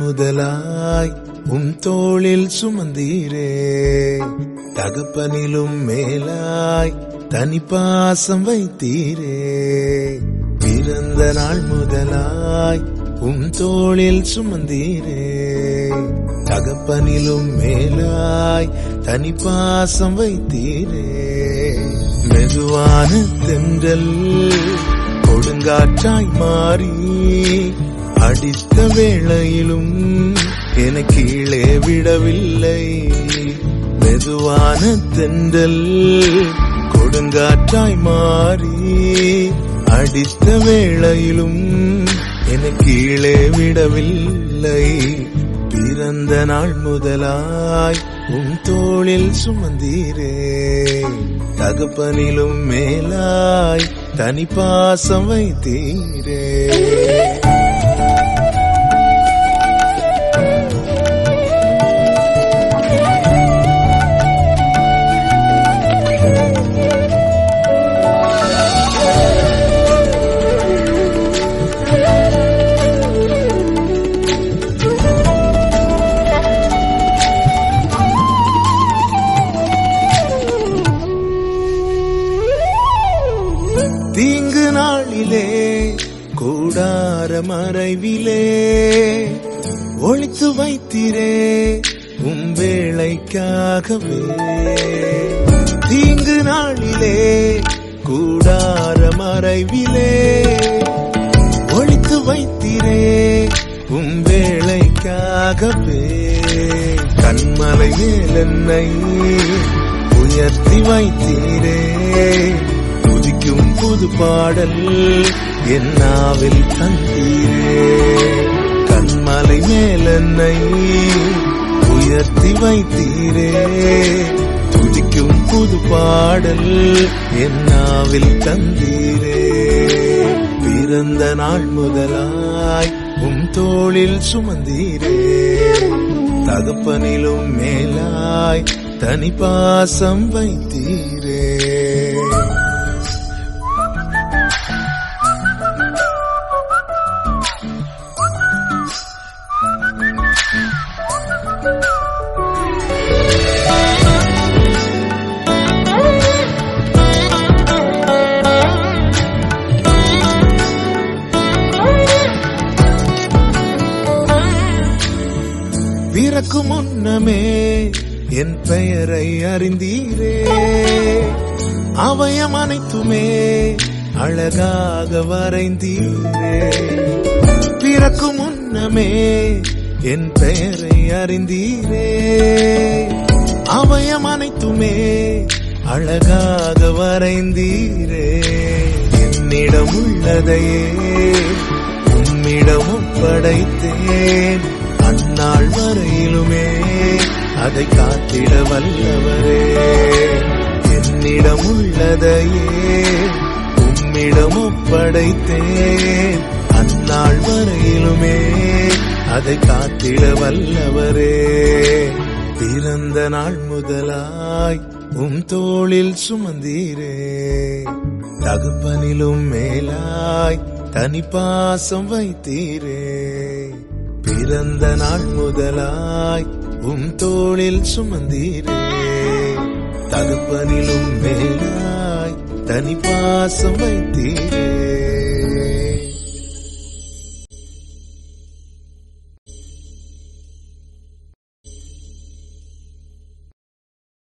முதலாய் தோளில் சுமந்தீரே. தகப்பனிலும் மேலாய் தனிப்பாசம் வைத்தீரே. பிறந்த நாள் முதலாய் தோளில் சுமந்தீரே. தகப்பனிலும் மேலாய் தனிப்பாசம் வைத்தீரே. மெதுவான தென்றல் கொடுங்காற்றாய் மாறி அடித்த வேளையிலும் என கீழே விடவில்லை. மெதுவான தென்றல் கொடுங்காற்றாய் மாறி அடித்த வேளையிலும் என கீழே விடவில்லை. பிறந்த நாள் முதலாய் தோளில் சுமந்தீரே. தகப்பனிலும் மேலாய் தனிப்பாசம் வைத்தீரே. தீங்கு நாளிலே கூடார மறைவிலே ஒளித்து வைத்தீரே வேளைக்காகவே. தீங்கு நாளிலே கூடார மறைவிலே ஒளித்து வைத்தீரே வேளைக்காகவே. கண்மலை மேல் என்னை உயர்த்தி வைத்தீரே. துதிக்கும் புது பாடல் என் நாவில் தந்தீரே. கண்மலை மேல் என்னை உயர்த்தி வைத்தீரே. துதிக்கும் புது பாடல் என் நாவில் தந்தீரே. பிறந்த நாள் முதலாய் தோளில் சுமந்தீரே. தகப்பனிலும் மேலாய் தனிப்பாசம் வைத்தீரே. பிறக்கு முன்னமே என் பெயரை அறிந்தீரே. அவயம் அனைத்துமே அழகாக வரைந்தீரே. பிறக்கு முன்னமே என் பெயரை அறிந்தீரே. அவயம் அனைத்துமே அழகாக வரைந்தீரே. என்னிடம் உள்ளதையே உம்மிடமும் படைத்தேன். அந்நாள் வரையிலுமே அதை காத்திட வல்லவரே. என்னிடம் உள்ளதையே உம்மிடம் ஒப்படைத்தேன். அந்நாள் வரையிலுமே அதை காத்திட வல்லவரே. பிறந்த நாள் முதலாய் தோளில் சுமந்தீரே. தகப்பனிலும் மேலாய் தனிப்பாசம் வைத்தீரே. பிறந்த நாள் முதலாய் தோளில் சுமந்தீரே. தகப்பனிலும் மேலாய் தனிப்பாசம் வைத்தீரே.